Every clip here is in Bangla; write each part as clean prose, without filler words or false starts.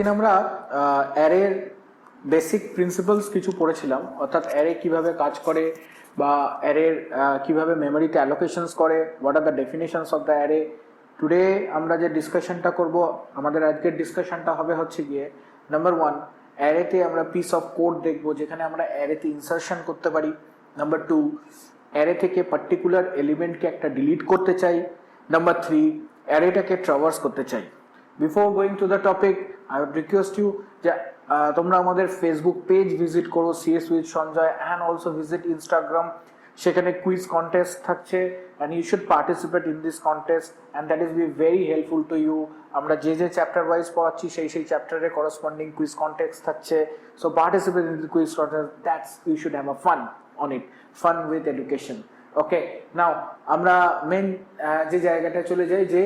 এতদিন আমরা অ্যারের বেসিক প্রিন্সিপালস কিছু পড়েছিলাম, অর্থাৎ অ্যারে কিভাবে কাজ করে বা অ্যারের কিভাবে মেমোরিতে অ্যালোকেশনস করে, what are the definitions of the array. Today আমরা যে ডিসকাশনটা করব, আমাদের আজকের ডিসকাশনটা হবে হচ্ছে গিয়ে নাম্বার 1, অ্যারেতে আমরা পিস অফ কোড দেখবো যেখানে আমরা অ্যারেতে ইনসারশন করতে পারি। নাম্বার 2, অ্যারে থেকে পার্টিকুলার এলিমেন্টকে একটা ডিলিট করতে চাই। নাম্বার 3, অ্যারেটাকে ট্রাভার্স করতে চাই। Before going to the topic, I would request you যে তোমরা আমাদের ফেসবুক পেজ ভিজিট করো, CS with Sanjay, and also visit Instagram. সেখানে কুইজ কন্টেস্ট থাকছে and you should participate in this contest and that is be very helpful to you. আমরা যে চ্যাপ্টার ওয়াইজ পড়াচ্ছি সেই চ্যাপ্টারে করসপন্ডিং কুইজ কন্টেস্ট থাকছে। So participate in the quiz contest, that's you should have a fun on it, fun with education. Okay, now আমরা মেন যে জায়গাটা চলে যাই যে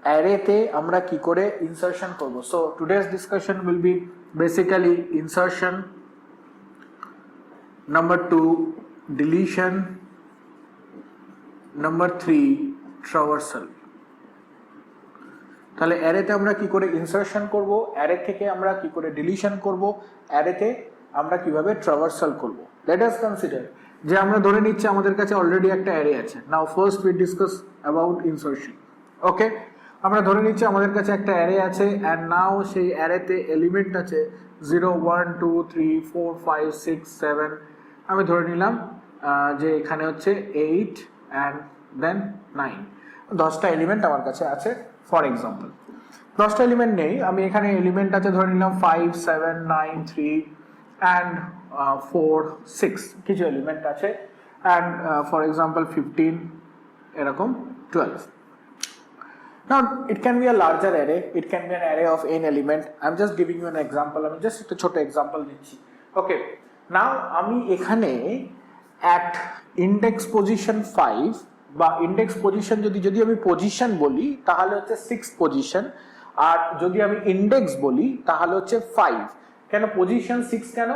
অ্যারেতে আমরা কি করে ইনসারশন করব। So today's discussion will be basically insertion, number 2 deletion, number 3 traversal. তাহলে অ্যারেতে আমরা কি করে ইনসারশন করব, অ্যারে থেকে আমরা কি করে ডিলিশন করব, অ্যারেতে আমরা কিভাবে ট্রাভার্সাল করব। লেট আস কনসিডার যে আমরা ধরে নিচ্ছি আমাদের কাছে অলরেডি একটা অ্যারে আছে। Now first we discuss about insertion. Okay, আমরা ধরে নিচ্ছি আমাদের কাছে একটা অ্যারে আছে অ্যান্ড নাও সেই অ্যারেতে এলিমেন্ট আছে 0 1 2 3 4 5 6 7। আমি ধরে নিলাম যে এখানে হচ্ছে 8 অ্যান্ড দেন 9, 10টা এলিমেন্ট আমার কাছে আছে। ফর এক্সাম্পল 10টা এলিমেন্ট নেই, আমি এখানে এলিমেন্ট আছে ধরে নিলাম 5 7 9 3 অ্যান্ড 4 6, কিছু এলিমেন্ট আছে অ্যান্ড ফর এক্সাম্পল 15, এরকম 12. Now it can be a larger array, it can be an array of n element. I'm just giving you an example, আমি just একটা ছোট এক্সাম্পল দিচ্ছি। ওকে, নাও আমি এখানে at index position 5 বা ইন্ডেক্স পজিশন, যদি আমি পজিশন বলি তাহলে হচ্ছে 6th পজিশন, আর যদি আমি ইন্ডেক্স বলি তাহলে হচ্ছে 5। কেন পজিশন 6? কেন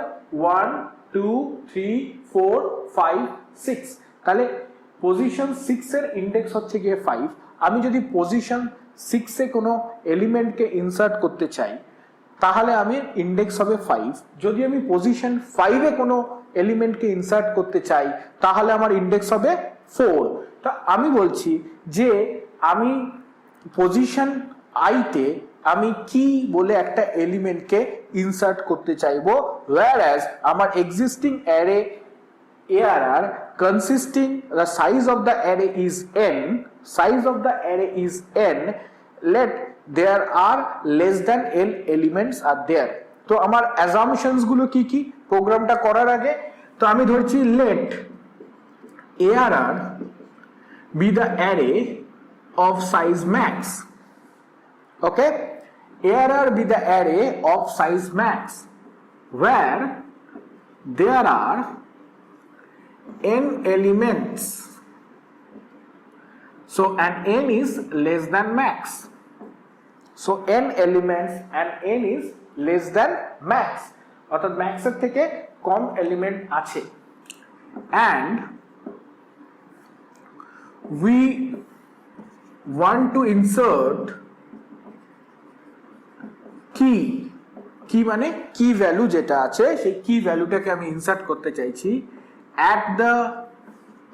1 2 3 4 5 6, তাহলে পজিশন 6 এর ইন্ডেক্স হচ্ছে গিয়ে 5। আমি যদি পজিশন 6 এ কোনো এলিমেন্টকে ইনসার্ট করতে চাই তাহলে আমি ইন্ডেক্স হবে 5। যদি আমি পজিশন 5 এ কোনো এলিমেন্টকে ইনসার্ট করতে চাই তাহলে আমার ইন্ডেক্স হবে 4। তো আমি বলছি যে আমি পজিশন i তে আমি কি বলে একটা এলিমেন্টকে ইনসার্ট করতে চাইবো, whereas আমার existing array ARR consisting the size of the array is n, size of the array is n, let there are less than n elements are there. তো আমার assumptions গুলো কি কি প্রোগ্রামটা করার আগে? তো আমি ধরছি let ARR be the array of size max. Okay, ARR be the array of size max where there are n elements. So and n is less than max. So n elements and n is less than max, অর্থাৎ max এর থেকে কম এলিমেন্ট আছে। And we want to insert key, কি মানে কি ভ্যালু যেটা আছে সেই কি ভ্যালুটাকে আমি ইনসার্ট করতে চাইছি at the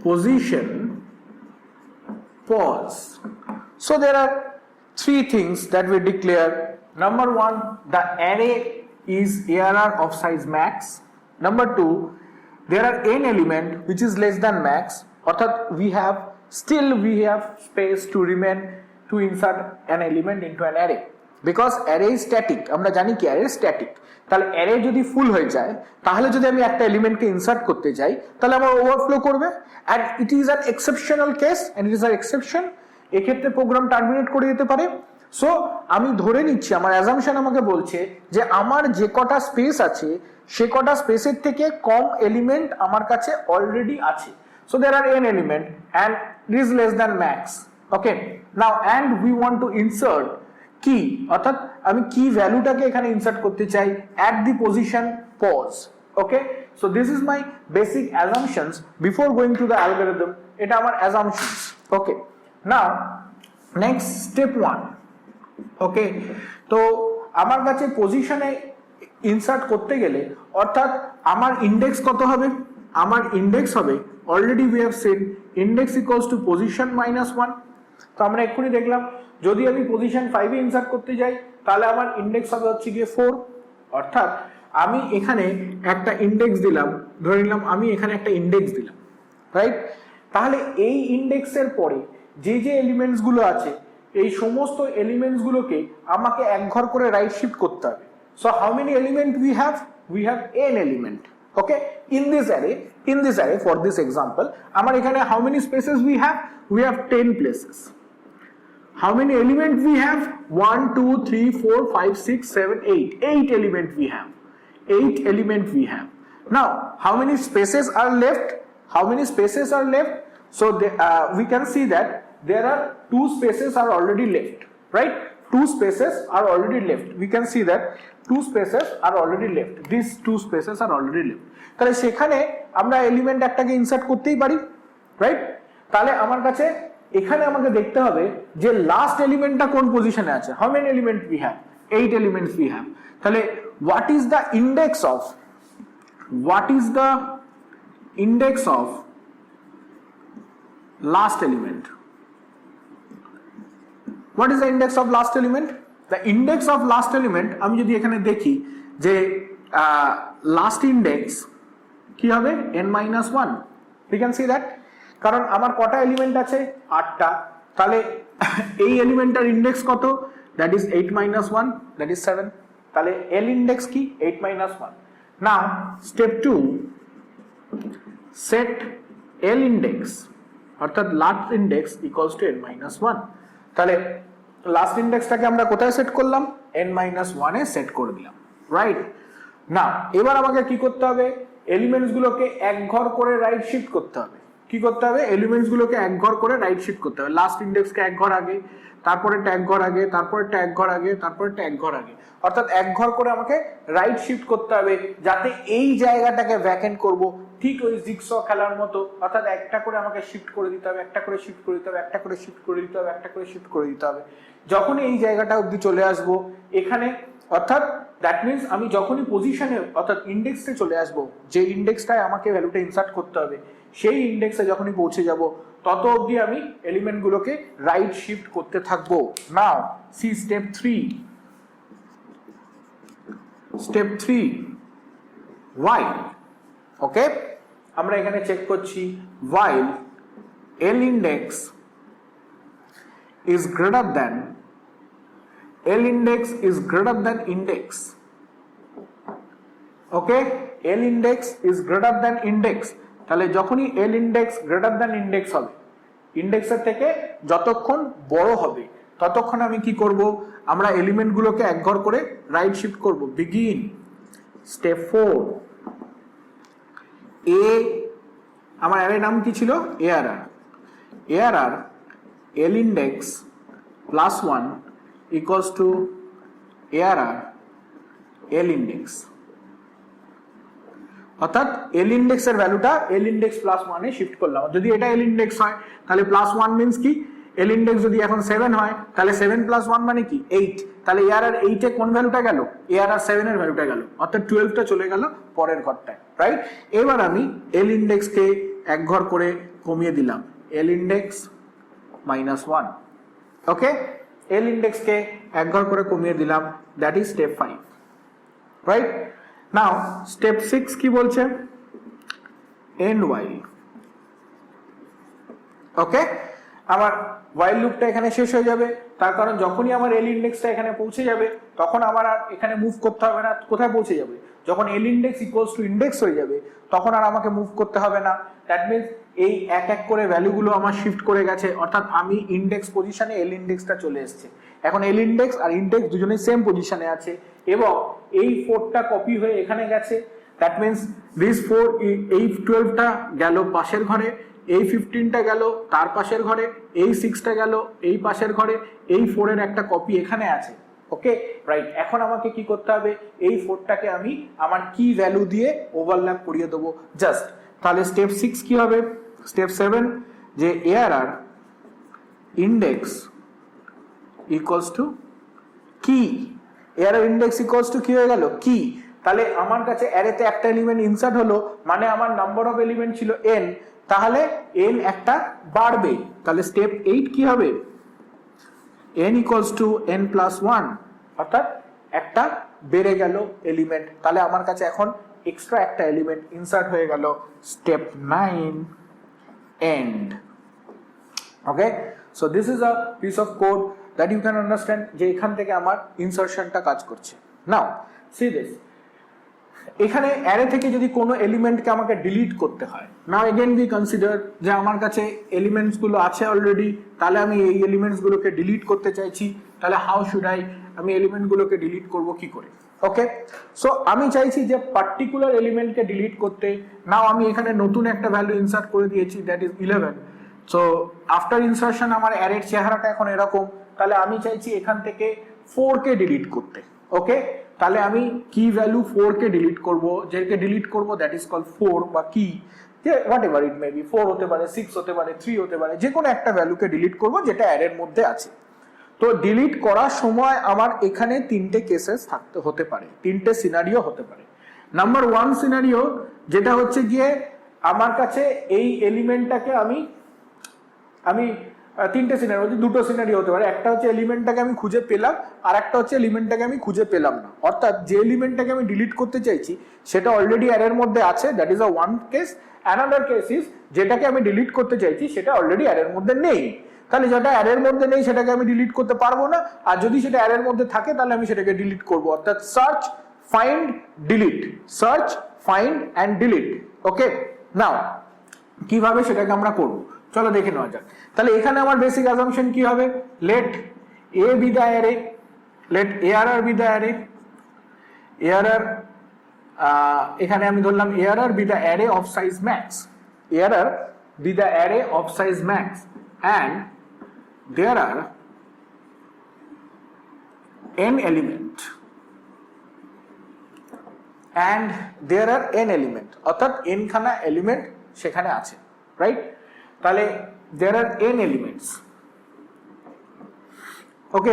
position pause. So there are 3 things that we declare. Number 1, the array is ARR of size max. Number 2, there are n element which is less than max, অর্থাৎ we have space to remain to insert an element into an array because array is static. আমরা জানি কি array static, তাহলে অ্যারে যদি ফুল হয়ে যায় তাহলে যদি আমি একটা এলিমেন্টকে ইনসার্ট করতে যাই তাহলে আমার ওভারফ্লো করবে and it is an exceptional case and it is an exception. এক্ষেত্রে প্রোগ্রাম টার্মিনেট করে দিতে পারে। সো আমি ধরে নিচ্ছি, আমার অ্যাজাম্পশন আমাকে বলছে যে আমার যে কটা স্পেস আছে সে কটা স্পেসের থেকে কম এলিমেন্ট আমার কাছে অলরেডি আছে। So there are n element and it is less than max. Okay, now and we want to insert কি, অর্থাৎ আমি কি ভ্যালুটাকে এখানে ইনসার্ট করতে চাই at the position pause. Okay, so this is my basic assumptions before going to the algorithm. এটা আমার assumptions. Okay, now next step 1. Okay, তো আমার কাছে পজিশনে ইনসার্ট করতে গেলে অর্থাৎ আমার ইন্ডেক্স কত হবে, আমার ইন্ডেক্স হবে already we have said index equals two position minus 1। তো আমরা এক্ষুনি দেখলাম যদি আমি পজিশন 5 এ ইনসার্ট করতে যাই তাহলে আমার ইন্ডেক্স হবে হচ্ছে গিয়ে 4। অর্থাৎ আমি এখানে একটা ইন্ডেক্স দিলাম, ধরে নিলাম আমি এখানে একটা ইন্ডেক্স দিলাম, রাইট? তাহলে এই ইন্ডেক্সের পরে যে যে এলিমেন্টস গুলো আছে এই সমস্ত এলিমেন্টস গুলোকে আমাকে এক ঘর করে রাইট শিফট করতে হবে। So how many element we have n element. Okay, in this array for this example আমার এখানে how many spaces we have 10 places. How many elements we have? 1 2 3 4 5 6 7 8 element we have. 8 element we have. Now how many spaces are left? So we can see that there are 2 spaces are already left, right? 2 spaces are already left. We can see that 2 spaces are already left. These 2 spaces are already left. তাহলে সেখানে আমরা এলিমেন্ট একটাকে ইনসার্ট করতেই পারি, রাইট? তাহলে আমার কাছে এখানে আমাকে দেখতে হবে যে লাস্ট এলিমেন্টটা কোন পজিশনে আছে। How many element we have? 8 elements we have. তাহলে what is the index of last element? What is the index of last element? The index of last element আমি যদি এখানে দেখি যে last index কি হবে n-1. We can see that কারণ আমার কটা এলিমেন্ট আছে 8টা। তাহলে এই এলিমেন্টের ইন্ডেক্স কত? that is 8-1, that is 7। তাহলে l ইন্ডেক্স কি 8-1। now step 2 set l index অর্থাৎ last index equals two n-1। তাহলে লাস্ট ইন্ডেক্সটাকে আমরা কোথায় সেট করলাম? n-1 এ সেট করে দিলাম, রাইট? না এবার আমাকে কি করতে হবে? এলিমেন্টস গুলোকে এক ঘর করে রাইট শিফট করতে হবে। কি করতে হবে? এলিমেন্টস গুলোকে এক ঘর করে রাইট শিফট করতে হবে। লাস্ট ইন্ডেক্সকে এক ঘর আগে, তারপরে এক ঘর আগে, তারপরে এক ঘর আগে, তারপরে এক ঘর আগে, অর্থাৎ এক ঘর করে আমাকে রাইট শিফট করতে হবে যাতে এই জায়গাটাকে ভ্যাকেন্ট করব। ঠিক ওই জিগস খেলার মতো, অর্থাৎ একটা করে আমাকে শিফট করে দিতে হবে, একটা করে শিফট করে দিতে হবে, একটা করে শিফট করে দিতে হবে, একটা করে শিফট করে দিতে হবে। যখনই এই জায়গাটা অবধি চলে আসবো এখানে, অর্থাৎ দ্যাট মিনস আমি যখনই পজিশনে অর্থাৎ ইন্ডেক্সে চলে আসবো, যে ইন্ডেক্সটায় আমাকে ভ্যালুটা ইনসার্ট করতে হবে সেই ইন্ডেক্সে যখনই পৌঁছে যাব তত অবধি আমি এলিমেন্ট গুলোকে রাইট শিফট করতে থাকবো। নাও সি স্টেপ 3 while, ওকে, আমরা এখানে চেক করছি while l index is greater than index, okay, l index is greater than index। তাহলে যখনই l index greater than index হবে, ইন্ডেক্সের থেকে যতক্ষণ বড় হবে ততক্ষণ আমি কি করব? আমরা এলিমেন্ট গুলোকে এক ঘর করে রাইট শিফট করব। বিগিন স্টেপ 4 এ, আমার অ্যারে নাম কি ছিল? ARR l index plus 1 equals to ARR l index, অর্থাৎ l index এর ভ্যালুটা l index plus 1 এ শিফট করলাম। যদি এটা l index হয় তাহলে plus 1 মিন্স কি? l index যদি এখন 7 হয় তাহলে 7 plus 1 মানে কি? 8। তাহলে ARR 8 এ কোন ভ্যালুটা গেল? ARR 7 এর ভ্যালুটা গেল, অর্থাৎ 12টা চলে গেল পরের ঘরটায়, রাইট? এবার আমি l index কে এক ঘর করে কমিয়ে দিলাম, l index -1, ওকে, l index কে এক ঘর করে কমিয়ে দিলাম, that is step 5, right? Now step 6 কি বলছে? end while, ওকে, আমার while লুপটা এখানে শেষ হয়ে যাবে। তার কারণ যখনই আমার l ইন্ডেক্সটা এখানে পৌঁছে যাবে তখন আমার আর এখানে মুভ করতে হবে না। কোথায় পৌঁছে যাবে? যখন l index equals two index হয়ে যাবে তখন আর আমাকে মুভ করতে হবে না। দ্যাট মিন্স এই এক এক করে ভ্যালুগুলো আমার শিফট করে গেছে, অর্থাৎ আমি ইন্ডেক্স পজিশনে l ইন্ডেক্সটা চলে এসেছে। এখন l ইন্ডেক্স আর ইন্ডেক্স দুজনেই সেম পজিশনে আছে এবং এই 4টা কপি হয়ে এখানে গেছে। দ্যাট মিন্স দিস 4, এই 12টা গেল পাশের ঘরে, এই 15টা গেল তার পাশের ঘরে, এই 6টা গেল এই পাশের ঘরে, এই 4 এর একটা কপি এখানে আছে, ওকে, রাইট? এখন আমাকে কি করতে হবে? এই 4টাকে আমি আমার কি ভ্যালু দিয়ে ওভারল্যাপ করিয়ে দেবো জাস্ট। তাহলে স্টেপ 6 কি হবে? স্টেপ 7 যে ARR index equals to key, ARR index equals two কি হয়ে গেল কি, তাহলে আমার কাছে অ্যারেতে একটা এলিমেন্ট ইনসার্ট হলো মানে আমার নাম্বার অফ এলিমেন্ট ছিল n, তাহলে n একটা বাড়বে, তাহলে স্টেপ 8 কি হবে n equals to n plus 1, অর্থাৎ একটা বেড়ে গেল এলিমেন্ট, তাহলে আমার কাছে এখন এক্সট্রা একটা এলিমেন্ট ইনসার্ট হয়ে গেল। Step 9 end. Okay, so this is a piece of code that you can understand যে এখান থেকে আমার ইনসারশনটা কাজ করছে। নাও see this, এখানে অ্যারে থেকে যদি কোনো এলিমেন্টকে আমাকে ডিলিট করতে হয়, নাও এগেইন উই কনসিডার যে আমার কাছে এলিমেন্টস গুলো আছে অলরেডি, তাহলে আমি এই এলিমেন্টস গুলোকে ডিলিট করতে চাইছি, তাহলে হাউ শুড আই, আমি এলিমেন্ট গুলোকে ডিলিট করব কি করে? ওকে, সো আমি চাইছি যে পার্টিকুলার এলিমেন্টকে ডিলিট করতে, নাও আমি এখানে নতুন একটা ভ্যালু ইনসার্ট করে দিয়েছি that is 11, so after insertion আমার অ্যারের চেহারাটা এখন এরকম, তাহলে আমি চাইছি এখান থেকে 4 কে ডিলিট করতে। ওকে, তাহলে আমি কি ভ্যালু 4 কে ডিলিট করব, যেটাকে ডিলিট করব দ্যাট ইজ কল্ড 4 বা কি, যে what ever it may be, 4 হতে পারে, 6 হতে পারে, 3 হতে পারে, যে কোনো একটা ভ্যালুকে ডিলিট করব যেটা অ্যারের মধ্যে আছে। তো ডিলিট করার সময় আমার এখানে তিনটে কেসেস হতে পারে, তিনটে সিনারিও হতে পারে। নাম্বার 1 সিনারিও যেটা হচ্ছে গিয়ে আমার কাছে এই এলিমেন্টটাকে আমি তিনটে সিনারিও, দুটো সিনারিও হতে পারে, একটা হচ্ছে এলিমেন্টটাকে আমি খুঁজে পেলাম, আর একটা হচ্ছে এলিমেন্টটাকে আমি খুঁজে পেলাম না, অর্থাৎ যে এলিমেন্টটাকে আমি ডিলিট করতে চাইছি সেটা অলরেডি অ্যারের মধ্যে আছে, that is a one case. Another case is যেটাকে আমি ডিলিট করতে চাইছি সেটা অলরেডি অ্যারের মধ্যে নেই, তাহলে যেটা অ্যারের মধ্যে নেই সেটাকে আমি ডিলিট করতে পারবো না, আর যদি সেটা অ্যারের মধ্যে থাকে তাহলে আমি সেটাকে ডিলিট করব, অর্থাৎ search find delete, search find and delete. Okay, now কিভাবে সেটাকে আমরা করব চলো দেখে নেওয়া যাক। তাহলে এখানে আমার বেসিক অ্যাসাম্পশন কি হবে, let A be the array, let ARR be the array, ARR এখানে আমি ধরলাম ARR be the array of size max, ARR be the array of size max and there are n element and there are n element, অর্থাৎ n খানা এলিমেন্ট সেখানে আছে, রাইট? তাহলে there are n elements, ওকে,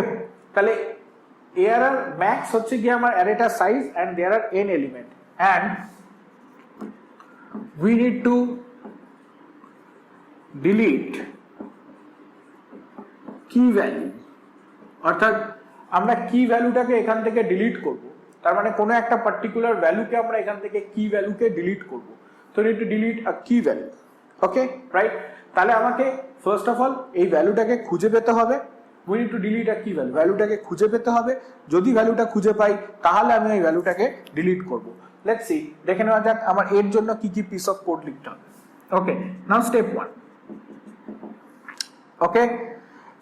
তাহলে ARR max হচ্ছে কি আমার অ্যারেটা size and there are n element and we need to delete কি ভ্যালু, অর্থাৎ আমরা কি ভ্যালুটাকে এখান থেকে ডিলিট করব, তার মানে কোনো একটা পার্টিকুলার ভ্যালুকে আমরা এখান থেকে কি ভ্যালুকে ডিলিট করব, তো নিড টু ডিলিট আ কি ভ্যালু। ওকে, রাইট? তাহলে আমাকে ফার্স্ট অফ অল এই ভ্যালুটাকে খুঁজে পেতে হবে, উই নিড টু ডিলিট আ কি ভ্যালু, ভ্যালুটাকে খুঁজে পেতে হবে, যদি ভ্যালুটা খুঁজে পাই তাহলে আমি এই ভ্যালুটাকে ডিলিট করব। লেটস সি, দেখে নেওয়া যাক আমার এর জন্য কি কি পিস অফ কোড লিখতে হবে। ওকে, নাও স্টেপ 1। ওকে,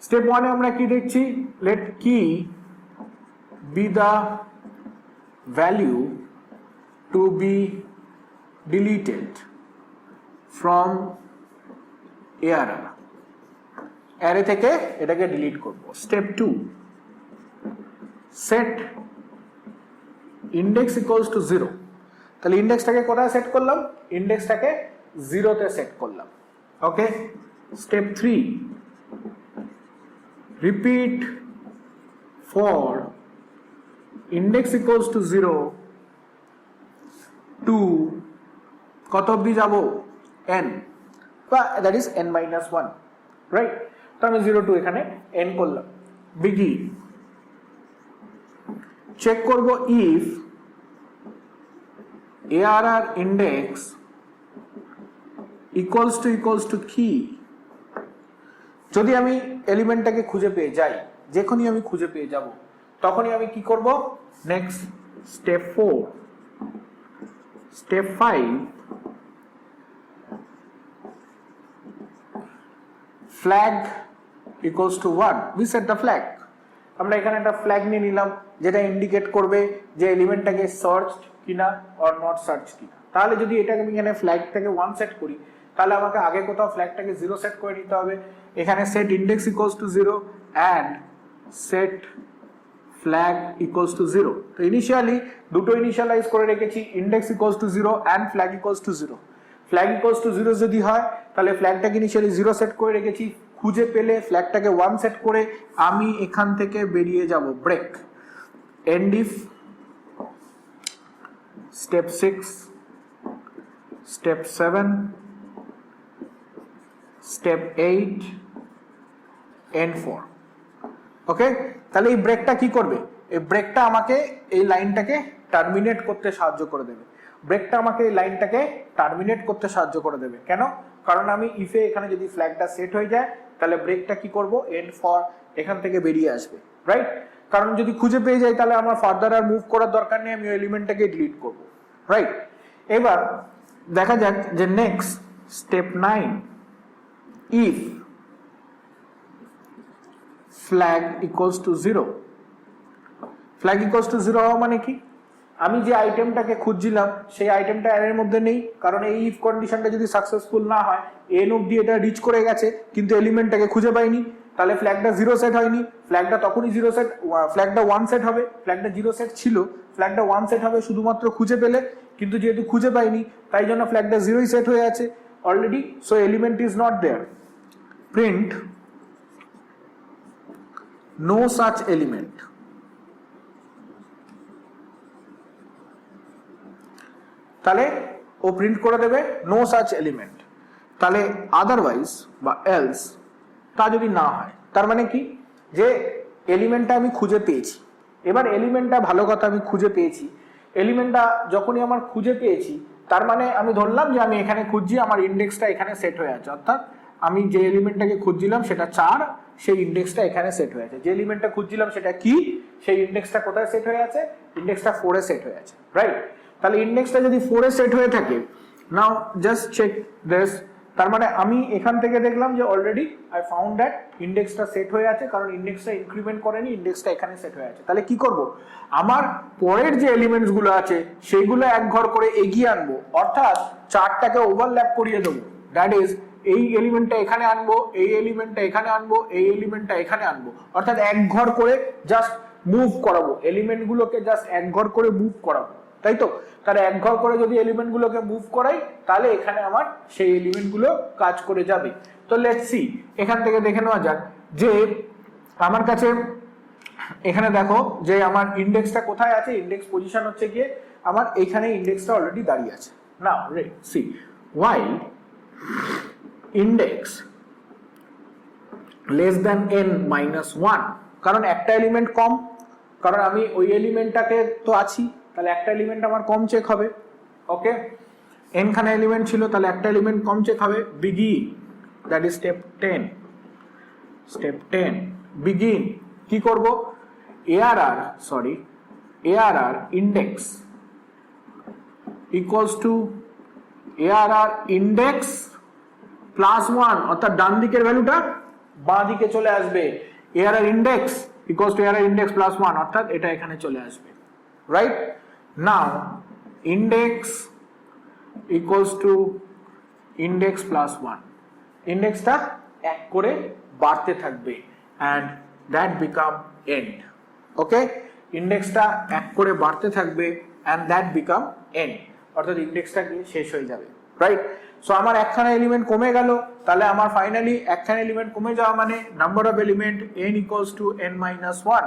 স্টেপ 1 এ আমরা কি দেখছি, let key be the value to be deleted from ARR, array থেকে এটাকে ডিলিট করব। Step 2, set index equals to 0, তাহলে ইন্ডেক্সটাকে কোথায় সেট করলাম, ইন্ডেক্সটাকে 0 তে সেট করলাম। ওকে, step 3, repeat for index equals to 0 to কত অবধি যাব, n, বা that is n minus 1, right? তো আমি 0 to এখানে n করলাম। begin, চেক করব if ARR index equals to কি, যদি আমি এলিমেন্টটাকে খুঁজে পেয়ে যাই, যখনই আমি খুঁজে পেয়ে যাব তখনই আমি কি করব, next step 4, step 5, flag equals to what, we set the flag, আমরা এখানে একটা ফ্ল্যাগ নিয়ে নিলাম যেটা ইন্ডিকেট করবে যে এলিমেন্টটাকে সার্চড কিনা অর নট সার্চ কিনা। তাহলে যদি এটাকে আমি এখানে ফ্ল্যাগটাকে 1 সেট করি তাহলে আমাকে আগে কোথাও ফ্ল্যাগটাকে 0 সেট করে নিতে হবে, এখানে set index equals to 0 and set flag equals to 0। তো ইনিশিয়ালি দুটো ইনিশিয়ালাইজ করে রেখেছি, index equals to 0 and flag equals to 0। Flag equals to 0 যদি হয় তাহলে ফ্ল্যাগটাকে ইনিশিয়ালি 0 সেট করে রেখেছি, খুঁজে পেলে ফ্ল্যাগটাকে 1 সেট করে আমি এখান থেকে বেরিয়ে যাব, break. end if, step 6, step 7, step 8, end 4. ওকে, তাহলে এই ব্রেকটা কি করবে? এই ব্রেকটা আমাকে এই লাইনটাকে টার্মিনেট করতে সাহায্য করে দেবে। ব্রেকটা আমাকে এই লাইনটাকে টার্মিনেট করতে সাহায্য করে দেবে। কেন? কারণ আমি ইফে এখানে যদি ফ্ল্যাগটা সেট হয়ে যায় তাহলে ব্রেকটা কি করব? এন্ড ফর এখান থেকে বেরিয়ে আসবে, রাইট? কারণ যদি খুঁজে পেয়ে যাই তাহলে আমার ফার্দার আর মুভ করার দরকার নেই, আমি ওই এলিমেন্টটাকে ডিলিট করব, রাইট? এবার দেখা যাক যে next step 9, if flag equals to 0. flag equals to 0 হওয়া মানে কি? আমি যে আইটেমটাকে খুঁজছিলাম সেই আইটেমটা অ্যারের মধ্যে নেই, কারণ এই ইফ কন্ডিশনটা যদি সাকসেসফুল না হয়, এন অবধি এটা রিচ করে গেছে কিন্তু এলিমেন্টটাকে খুঁজে পাইনি, তাহলে ফ্ল্যাগটা 0 সেট হয়নি। ফ্ল্যাগটা তখনই 0 সেট, ফ্ল্যাগটা 1 সেট হবে। ফ্ল্যাগটা 0 সেট ছিল, ফ্ল্যাগটা 1 সেট হবে শুধুমাত্র খুঁজে পেলে, কিন্তু যেহেতু খুঁজে পাইনি তাই জন্য ফ্ল্যাগটা 0ই সেট হয়ে আছে already, so element is not there. Print no such element, তাহলে ও প্রিন্ট করে দেবে no such element। তাহলে আদারওয়াইজ বা এলস, তা যদি না হয় তার মানে কি? যে এলিমেন্টটা আমি খুঁজে পেয়েছি। এবার এলিমেন্টটা ভালো কথা, আমি খুঁজে পেয়েছি। এলিমেন্টটা যখনই আমার খুঁজে পেয়েছি তার মানে আমি ধরলাম যে আমি এখানে খুঁজছি, আমার ইন্ডেক্সটা এখানে সেট হয়ে আছে, অর্থাৎ আমি যে এলিমেন্টটাকে খুঁজছিলাম সেটা 4, সেই ইন্ডেক্সটা এখানে সেট হয়ে আছে। যে এলিমেন্টটা খুঁজছিলাম সেটা কি, সেই ইন্ডেক্সটা কোথায় সেট হয়ে আছে? ইন্ডেক্সটা 4 এ সেট হয়ে আছে, রাইট? তাহলে ইন্ডেক্সটা যদি 4 এ সেট হয়ে থাকে, নাও জাস্ট চেক দিস, তার মানে আমি এখান থেকে দেখলাম যে অলরেডি আই ফাউন্ড দ্যাট ইন্ডেক্সটা সেট হয়ে আছে, কারণ ইন্ডেক্সটা ইনক্রিমেন্ট করেনি, ইন্ডেক্সটা এখানে সেট হয়ে আছে। তাহলে কি করব? আমার পরের যে এলিমেন্টস গুলো আছে সেইগুলো এক ঘর করে এগিয়ে আনবো, অর্থাৎ চারটাকে ওভারল্যাপ করিয়ে দেবো। দ্যাট ইজ, এই এলিমেন্টটা এখানে আনবো, এই এলিমেন্টটা এখানে আনবো, এই এলিমেন্টটা এখানে আনবো, অর্থাৎ এক ঘর করে জাস্ট মুভ করাবো, এলিমেন্ট গুলোকে জাস্ট এক ঘর করে মুভ করাবো, তাই তো? তাহলে এক ঘর করে যদি এলিমেন্ট গুলোকে মুভ করাই তাহলে এখানে আমার সেই এলিমেন্ট গুলো কাজ করে যাবে। তো লেটস সি, এখান থেকে দেখে নেওয়া যাক যে আমার কাছে এখানে দেখো যে আমার ইন্ডেক্সটা কোথায় আছে। ইন্ডেক্স পজিশন হচ্ছে গিয়ে আমার এইখানে ইন্ডেক্সটা অলরেডি দাঁড়িয়ে আছে। নাও C, while index less than n minus 1, কারণ একটা এলিমেন্ট কম, কারণ আমি ওই এলিমেন্টটাকে তো আছি, তাহলে একটা এলিমেন্ট আমার কম চেক হবে। ওকে, n খানা এলিমেন্ট ছিল, তাহলে একটা এলিমেন্ট কম চেক হবে। begin, that is step 10, step 10 begin কি করব? arr index equals to arr index plus 1, অর্থাৎ ডান দিকের ভ্যালুটা বাঁ দিকে চলে আসবে। arr index equals to arr index plus 1, অর্থাৎ এটা এখানে চলে আসবে, right? Now index equals to index plus 1, ইন্ডেক্সটা এক করে বাড়তে থাকবে and that become end. ওকে, ইন্ডেক্সটা এক করে বাড়তে থাকবে and that become end, অর্থাৎ ইন্ডেক্সটা গিয়ে শেষ হয়ে যাবে, রাইট? সো আমার একখানা এলিমেন্ট কমে গেল, তাহলে আমার ফাইনালি একখানা এলিমেন্ট কমে যাওয়া মানে number of element n equals to n minus 1,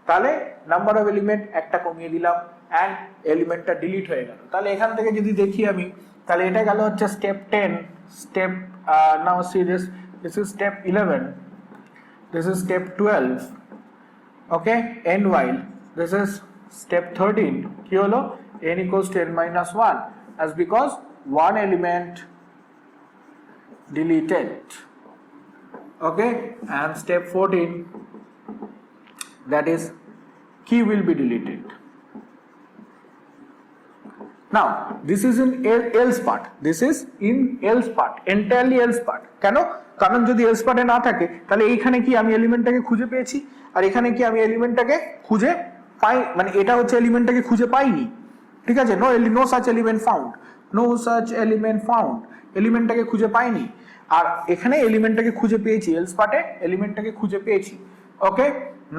তাহলে নাম্বার অফ এলিমেন্ট একটা কমিয়ে দিলাম and এলিমেন্টটা ডিলিট হয়ে গেল। তাহলে এখান থেকে যদি দেখি আমি, তাহলে এটা গেল হচ্ছে step 10, step now C this is step 11, this is step 12, okay, and while this is step 13, কি হলো? n equals to n minus 1, as because one element deleted, okay, and step 14, that is key will be deleted. Now this is in else part, this is in else part, entirely else part. কেন? কারণ যদি else part এ না থাকে তাহলে এইখানে কি আমি এলিমেন্টটাকে খুঁজে পেয়েছি, আর এখানে কি আমি এলিমেন্টটাকে খুঁজে পাই, মানে এটা হচ্ছে এলিমেন্টটাকে খুঁজে পাইনি, ঠিক আছে? no such element found, no such element found, এলিমেন্টটাকে খুঁজে পাইনি। আর এখানে এলিমেন্টটাকে খুঁজে পেয়েছি, এলস পার্টে এলিমেন্টটাকে খুঁজে পেয়েছি। ওকে,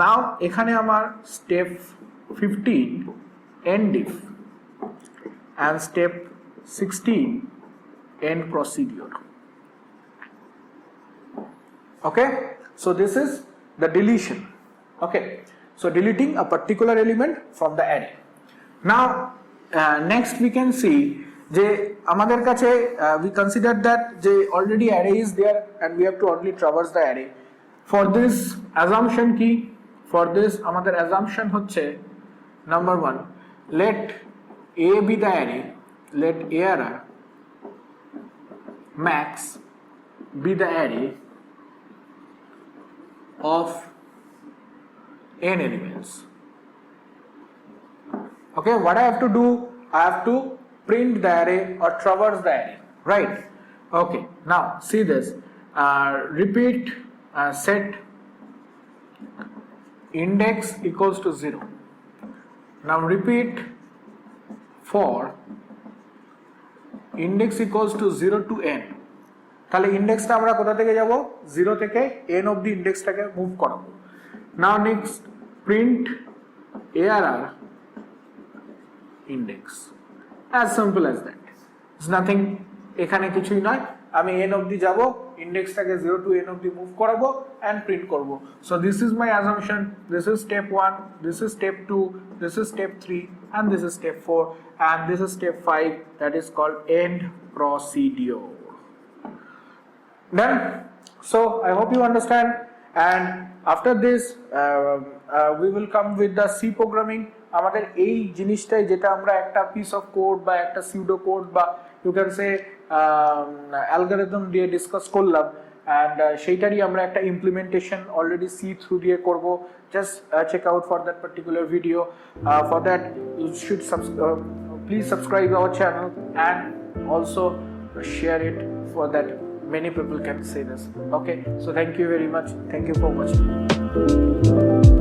নাও এখানে আমার step 15 end if and step 16 end procedure. Okay, so this is the deletion. Okay, So deleting a particular element from the array. Now next we can see যে আমাদের কাছে we consider that যে already array is there and we have to only traverse the array. For this assumption কি? For this আমাদের assumption হচ্ছে number 1, let A be the array, let ARR max be the array of n elements. Okay, what I have to do? I have to print the array or traverse the array, right? Okay, now see this. Repeat set index equals to 0. Now repeat for index equals to 0 to n. তাহলে ইন্ডেক্সটা আমরা কোথা থেকে যাব? 0 থেকে n অবধি ইন্ডেক্সটাকে মুভ করাবো। Now next print ARR index. As simple as that. It's nothing, এখানে কিছুই নয়, আমি n অবধি যাব, ইন্ডেক্সটাকে 0 to n অবধি মুভ করাবো and print করব। So this is my assumption, this is step 1, this is step 2, this is step 3 and this is step 4 and this is step 5, that is called end procedure. Done? So I hope you understand, and after this we will come with the C programming. আমাদের এই জিনিসটাই যেটা আমরা একটা পিস অফ কোড বা একটা সিউডো কোড বা ইউ ক্যান সে অ্যালগরিদম দিয়ে ডিসকাস করলাম, অ্যান্ড সেইটারই আমরা একটা ইমপ্লিমেন্টেশন অলরেডি সি থ্রু দিয়ে করব। Just check out for that particular video. For that you should please subscribe our channel and also share it for that many people can see this. Okay, so thank you very much, thank you for watching.